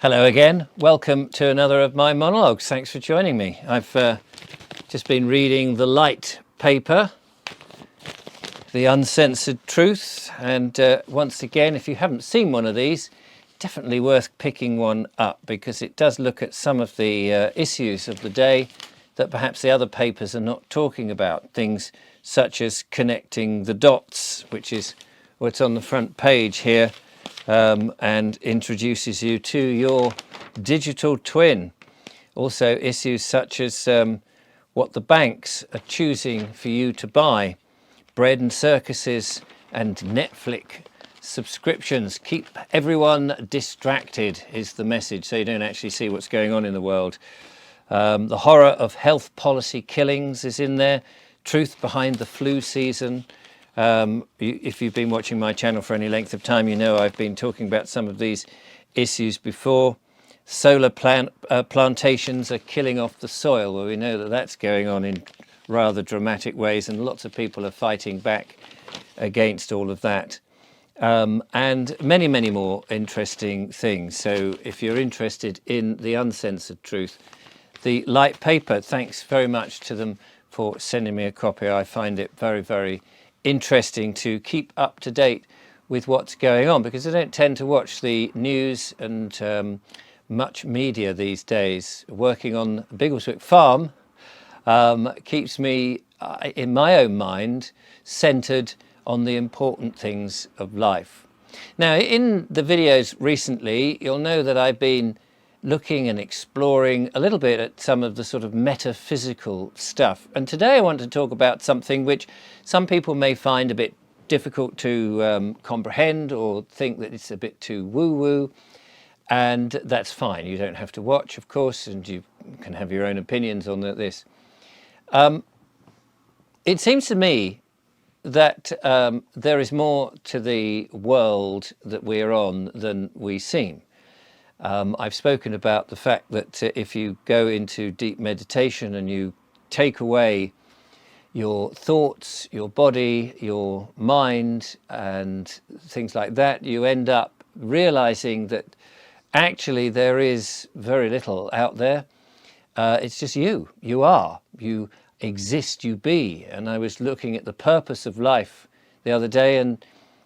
Hello again. Welcome to another of my monologues. Thanks for joining me. I've just been reading the Light paper, The Uncensored Truth. And once again, if you haven't seen one of these, definitely worth picking one up because it does look at some of the issues of the day that perhaps the other papers are not talking about. Things such as connecting the dots, which is what's on the front page here. And introduces you to your digital twin. Also issues such as what the banks are choosing for you to buy. Bread and circuses and Netflix subscriptions. Keep everyone distracted is the message, so you don't actually see what's going on in the world. The horror of health policy killings is in there. Truth behind the flu season. If you've been watching my channel for any length of time, you know I've been talking about some of these issues before. Solar plantations are killing off the soil. Well, we know that that's going on in rather dramatic ways, and lots of people are fighting back against all of that. And many, many more interesting things. So if you're interested in the uncensored truth, the Light paper, thanks very much to them for sending me a copy. I find it very, very interesting to keep up to date with what's going on because I don't tend to watch the news and much media these days. Working on Biggleswick Farm keeps me, in my own mind, centred on the important things of life. Now, in the videos recently, you'll know that I've been looking and exploring a little bit at some of the sort of metaphysical stuff. And today I want to talk about something which some people may find a bit difficult to comprehend or think that it's a bit too woo-woo. And that's fine. You don't have to watch, of course, and you can have your own opinions on this. It seems to me that there is more to the world that we're on than we seem. I've spoken about the fact that if you go into deep meditation and you take away your thoughts, your body, your mind, and things like that, you end up realizing that actually there is very little out there. It's just you. You are. You exist, you be. And I was looking at the purpose of life the other day, and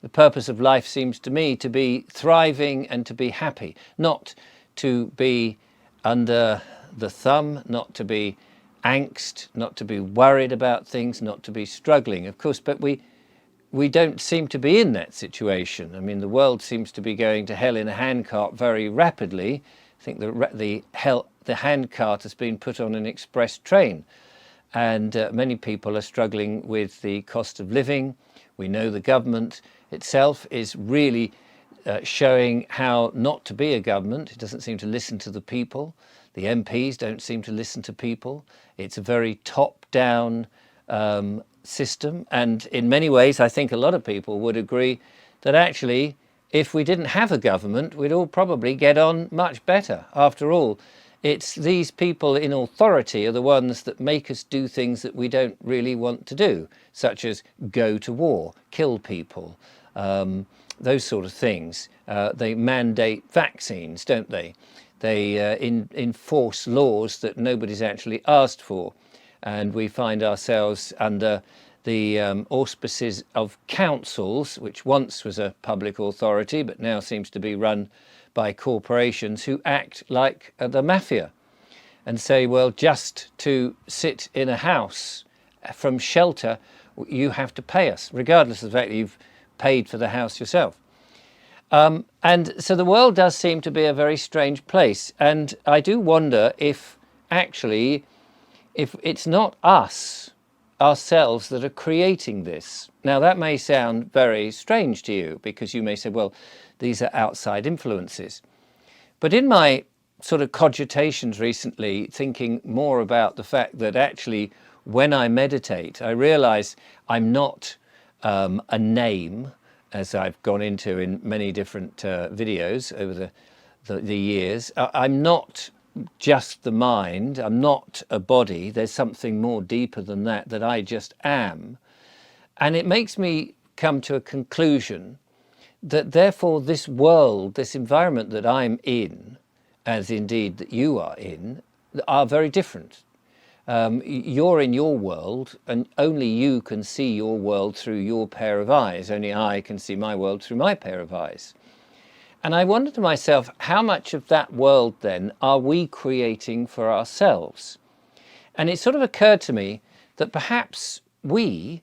the purpose of life seems to me to be thriving and to be happy, not to be under the thumb, not to be angst, not to be worried about things, not to be struggling, of course, but we don't seem to be in that situation. I mean, the world seems to be going to hell in a handcart very rapidly. I think the handcart has been put on an express train, and many people are struggling with the cost of living. We know the government itself is really showing how not to be a government. It doesn't seem to listen to the people. The MPs don't seem to listen to people. It's a very top-down system. And in many ways, I think a lot of people would agree that actually, if we didn't have a government, we'd all probably get on much better. After all, it's these people in authority are the ones that make us do things that we don't really want to do, such as go to war, kill people, those sort of things. They mandate vaccines, don't they? They enforce laws that nobody's actually asked for. And we find ourselves under the auspices of councils, which once was a public authority, but now seems to be run by corporations who act like the mafia and say, well, just to sit in a house from shelter, you have to pay us, regardless of the fact that you've paid for the house yourself. And so the world does seem to be a very strange place. And I do wonder if actually, if it's not us, ourselves, that are creating this. Now, that may sound very strange to you because you may say, well, these are outside influences. But in my sort of cogitations recently, thinking more about the fact that actually when I meditate, I realize I'm not a name, as I've gone into in many different videos over the years. I'm not just the mind, I'm not a body. There's something more deeper than that I just am. And it makes me come to a conclusion that therefore this world, this environment that I'm in, as indeed that you are in, are very different. You're in your world, and only you can see your world through your pair of eyes. Only I can see my world through my pair of eyes. And I wonder to myself, how much of that world then are we creating for ourselves? And it sort of occurred to me that perhaps we,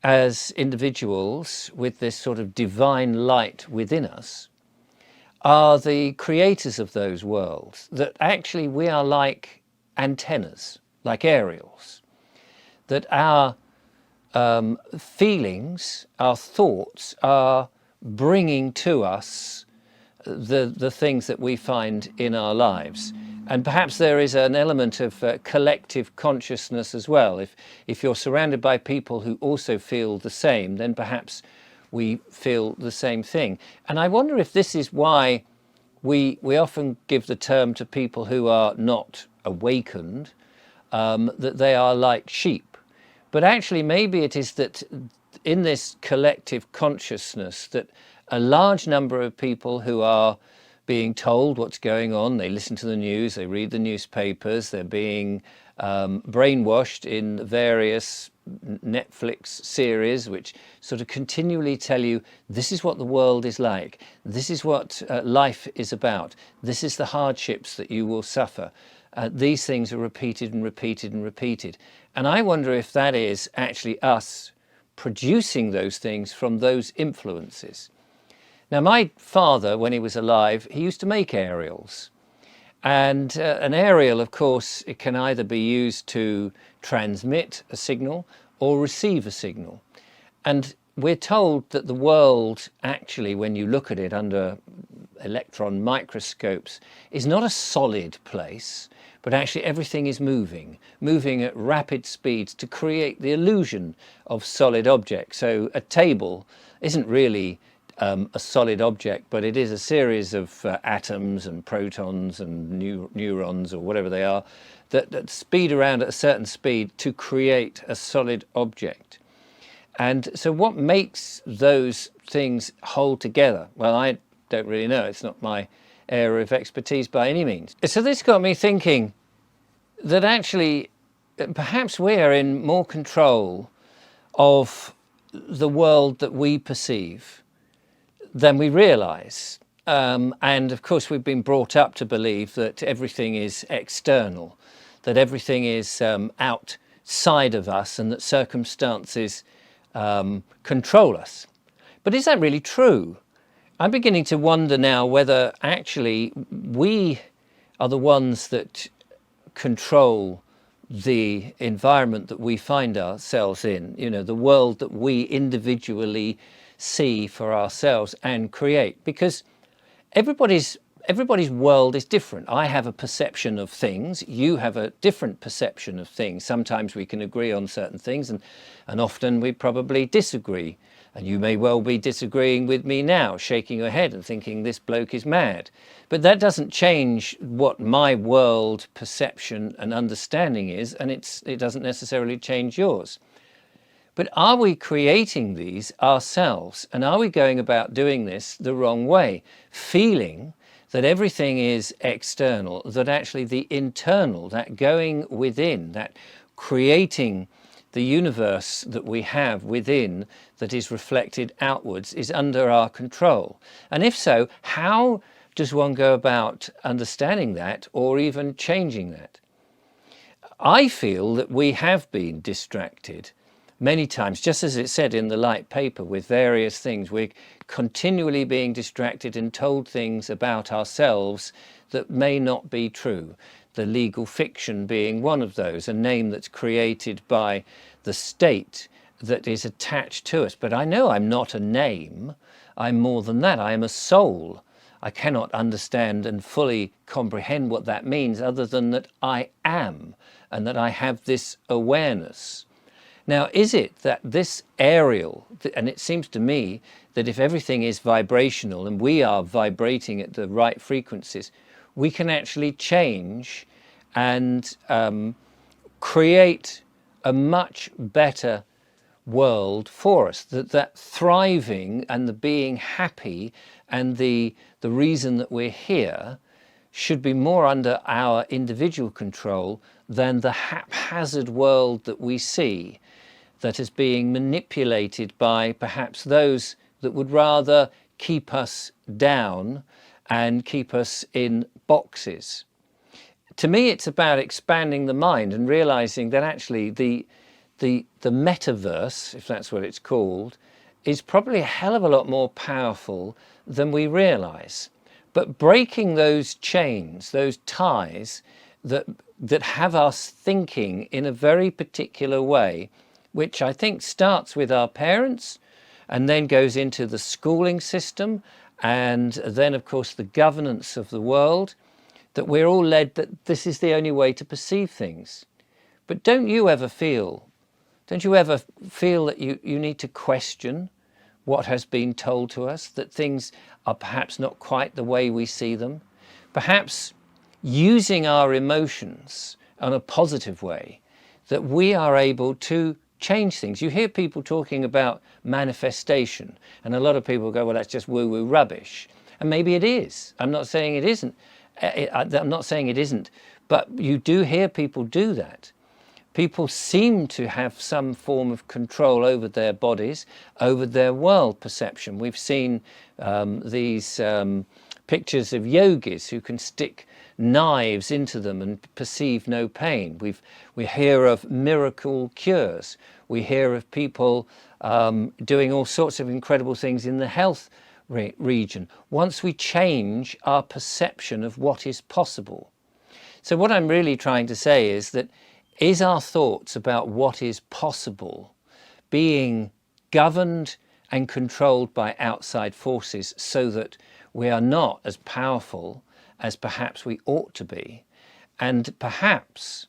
as individuals with this sort of divine light within us, are the creators of those worlds, that actually we are like antennas, like aerials, that our feelings, our thoughts are bringing to us the things that we find in our lives. And perhaps there is an element of collective consciousness as well. If you're surrounded by people who also feel the same, then perhaps we feel the same thing. And I wonder if this is why we often give the term to people who are not awakened, that they are like sheep. But actually maybe it is that in this collective consciousness that a large number of people who are being told what's going on, they listen to the news, they read the newspapers, they're being brainwashed in various Netflix series which sort of continually tell you this is what the world is like, this is what life is about, this is the hardships that you will suffer. These things are repeated and repeated and repeated. And I wonder if that is actually us producing those things from those influences. Now, my father, when he was alive, he used to make aerials. And an aerial, of course, it can either be used to transmit a signal or receive a signal. And we're told that the world, actually, when you look at it under electron microscopes, is not a solid place, but actually everything is moving at rapid speeds to create the illusion of solid objects. So a table isn't really a solid object, but it is a series of atoms and protons and neurons or whatever they are that speed around at a certain speed to create a solid object. And so what makes those things hold together? Well, I don't really know. It's not my area of expertise by any means. So this got me thinking that actually perhaps we are in more control of the world that we perceive than we realise. And of course we've been brought up to believe that everything is external, that everything is outside of us, and that circumstances control us. But is that really true? I'm beginning to wonder now whether actually we are the ones that control the environment that we find ourselves in, you know, the world that we individually see for ourselves and create. Because everybody's world is different. I have a perception of things, you have a different perception of things. Sometimes we can agree on certain things, and often we probably disagree. And you may well be disagreeing with me now, shaking your head and thinking this bloke is mad. But that doesn't change what my world perception and understanding is, and it doesn't necessarily change yours. But are we creating these ourselves? And are we going about doing this the wrong way? Feeling that everything is external, that actually the internal, that going within, that creating the universe that we have within that is reflected outwards is under our control. And if so, how does one go about understanding that or even changing that? I feel that we have been distracted many times, just as it said in the light paper, with various things. We're continually being distracted and told things about ourselves that may not be true. The legal fiction being one of those, a name that's created by the state that is attached to us. But I know I'm not a name. I'm more than that. I am a soul. I cannot understand and fully comprehend what that means other than that I am and that I have this awareness. Now, is it that this aerial, and it seems to me that if everything is vibrational and we are vibrating at the right frequencies, we can actually change and create a much better world for us, that thriving and the being happy and the reason that we're here should be more under our individual control than the haphazard world that we see, that is being manipulated by perhaps those that would rather keep us down and keep us in boxes. To me, it's about expanding the mind and realizing that actually the metaverse, if that's what it's called, is probably a hell of a lot more powerful than we realize. But breaking those chains, those ties that have us thinking in a very particular way, which I think starts with our parents and then goes into the schooling system and then, of course, the governance of the world, that we're all led that this is the only way to perceive things. But don't you ever feel that you need to question what has been told to us, that things are perhaps not quite the way we see them? Perhaps using our emotions in a positive way, that we are able to change things. You hear people talking about manifestation, and a lot of people go, well, that's just woo-woo rubbish. And maybe it is. I'm not saying it isn't. I'm not saying it isn't, but you do hear people do that. People seem to have some form of control over their bodies, over their world perception. We've seen these pictures of yogis who can stick knives into them and perceive no pain. We hear of miracle cures. We hear of people doing all sorts of incredible things in the health region. Once we change our perception of what is possible. So what I'm really trying to say is that is our thoughts about what is possible being governed and controlled by outside forces so that we are not as powerful as perhaps we ought to be? And perhaps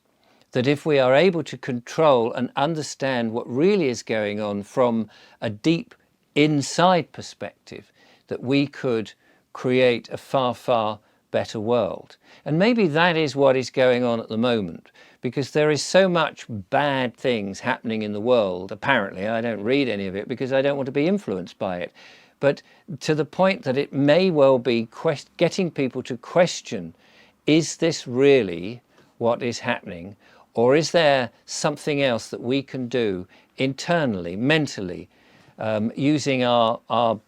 that if we are able to control and understand what really is going on from a deep inside perspective, that we could create a far, far better world. And maybe that is what is going on at the moment, because there is so much bad things happening in the world. Apparently, I don't read any of it because I don't want to be influenced by it. But to the point that it may well be getting people to question, is this really what is happening? Or is there something else that we can do internally, mentally, using our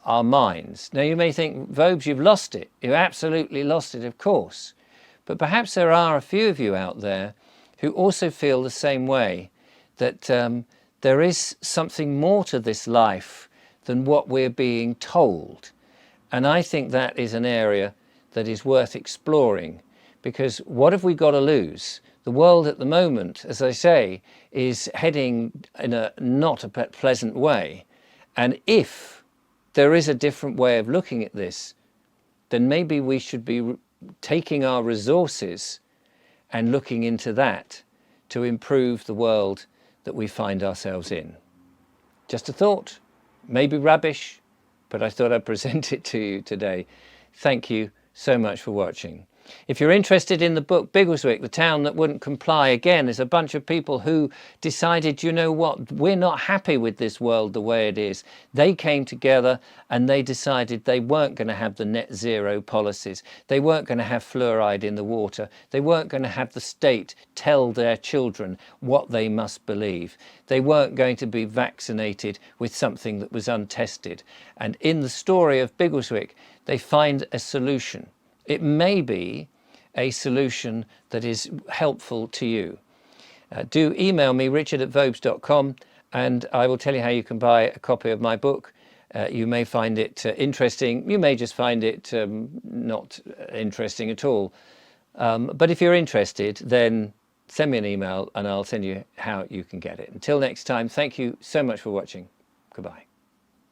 minds? Now you may think, Vobes, you've lost it. You absolutely lost it, of course. But perhaps there are a few of you out there who also feel the same way, that there is something more to this life than what we're being told. And I think that is an area that is worth exploring, because what have we got to lose? The world at the moment, as I say, is heading in a not a pleasant way. And if there is a different way of looking at this, then maybe we should be taking our resources and looking into that to improve the world that we find ourselves in. Just a thought, maybe rubbish, but I thought I'd present it to you today. Thank you so much for watching. If you're interested in the book Biggleswick, the town that wouldn't comply, again, is a bunch of people who decided, you know what, we're not happy with this world the way it is. They came together and they decided they weren't going to have the net zero policies. They weren't going to have fluoride in the water. They weren't going to have the state tell their children what they must believe. They weren't going to be vaccinated with something that was untested. And in the story of Biggleswick, they find a solution. It may be a solution that is helpful to you. Do email me, richard@vobes.com, and I will tell you how you can buy a copy of my book. You may find it interesting. You may just find it not interesting at all. But if you're interested, then send me an email and I'll send you how you can get it. Until next time, thank you so much for watching. Goodbye.